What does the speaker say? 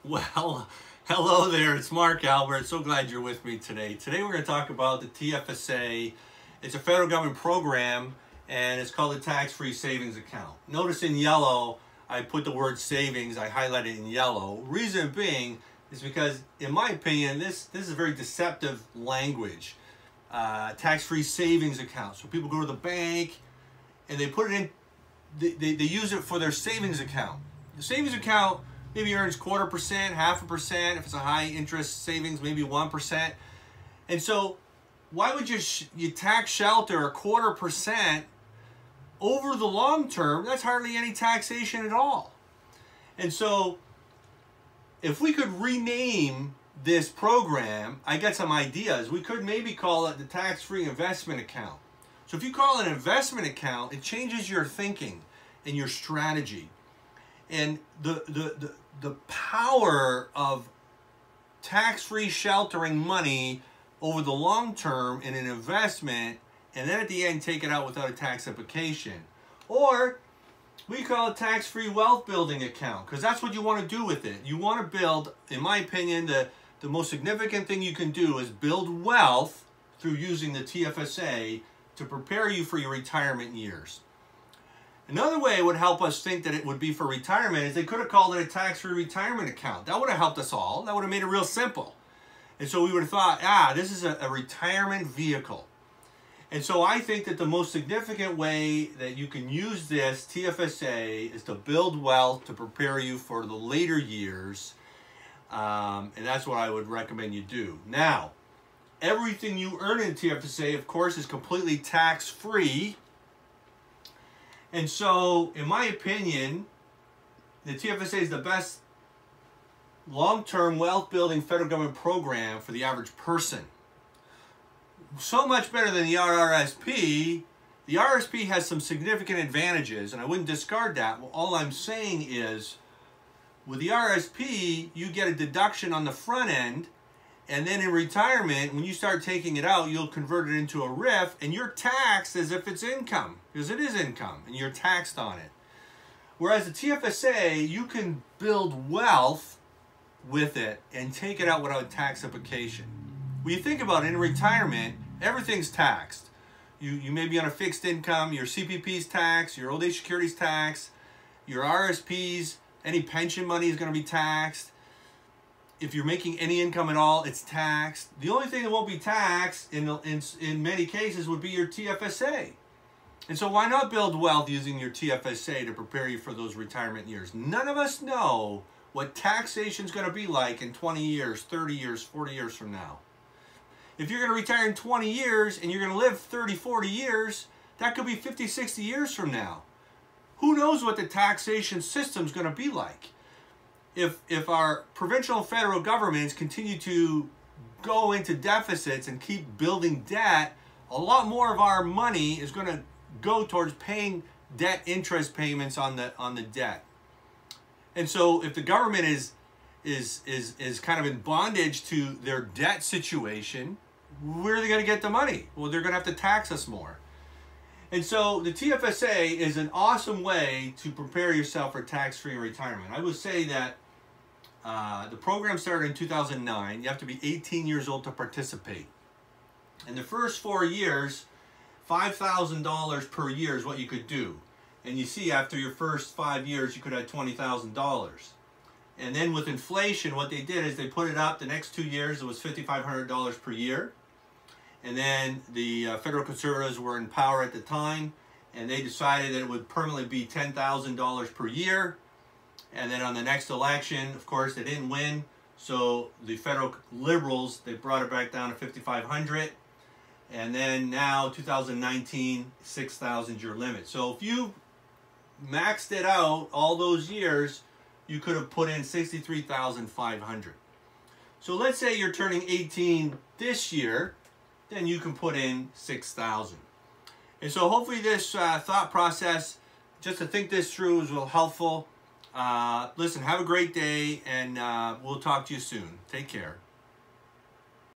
Well, hello there, it's Mark Albert. So glad you're with me today. Today we're going to talk about the TFSA. It's a federal government program and it's called the Tax-Free Savings Account. Notice in yellow, I put the word savings, I highlighted in yellow. Reason being is because, in my opinion, this is very deceptive language. Tax-free savings account. So people go to the bank and they put it in, they use it for their savings account. The savings account maybe earns 1/4%, 0.5%. If it's a high interest savings, maybe 1%. And so why would you tax shelter 1/4% over the long term? That's hardly any taxation at all. And so if we could rename this program, I got some ideas. We could maybe call it the tax-free investment account. So if you call it an investment account, it changes your thinking and your strategy. And the power of tax-free sheltering money over the long term in an investment, and then at the end take it out without a tax application. Or we call it tax-free wealth building account, because that's what you want to do with it. You want to build, in my opinion, the most significant thing you can do is build wealth through using the TFSA to prepare you for your retirement years. Another way it would help us think that it would be for retirement is they could have called it a tax-free retirement account. That would have helped us all. That would have made it real simple. And so we would have thought, this is a retirement vehicle. And so I think that the most significant way that you can use this TFSA is to build wealth to prepare you for the later years. And that's what I would recommend you do. Now, everything you earn in TFSA, of course, is completely tax-free. And so, in my opinion, the TFSA is the best long-term wealth-building federal government program for the average person. So much better than the RRSP. The RRSP has some significant advantages, and I wouldn't discard that. Well, all I'm saying is, with the RRSP, you get a deduction on the front end, and then in retirement, when you start taking it out, you'll convert it into a RIF, and you're taxed as if it's income, because it is income, and you're taxed on it. Whereas the TFSA, you can build wealth with it and take it out without a tax application. When you think about it, in retirement, everything's taxed. You may be on a fixed income, your CPP's taxed, your old age security's taxed, your RSP's, any pension money is going to be taxed. If you're making any income at all, it's taxed. The only thing that won't be taxed in many cases would be your TFSA. And so why not build wealth using your TFSA to prepare you for those retirement years? None of us know what taxation is going to be like in 20 years, 30 years, 40 years from now. If you're going to retire in 20 years and you're going to live 30, 40 years, that could be 50, 60 years from now. Who knows what the taxation system is going to be like? If our provincial and federal governments continue to go into deficits and keep building debt, a lot more of our money is going to go towards paying debt interest payments on the debt. And so if the government is kind of in bondage to their debt situation, where are they going to get the money? Well, they're going to have to tax us more. And so the TFSA is an awesome way to prepare yourself for tax-free retirement. I would say that the program started in 2009. You have to be 18 years old to participate. In the first 4 years, $5,000 per year is what you could do. And you see, after your first 5 years, you could have $20,000. And then with inflation, what they did is they put it up. The next 2 years, it was $5,500 per year. And then the federal conservatives were in power at the time, and they decided that it would permanently be $10,000 per year. And then on the next election, of course, they didn't win. So the federal liberals, they brought it back down to $5,500. And then now, 2019, $6,000 is your limit. So if you maxed it out all those years, you could have put in $63,500. So let's say you're turning 18 this year, then you can put in $6,000. And so hopefully this thought process, just to think this through, is real helpful. Listen, have a great day, and we'll talk to you soon. Take care.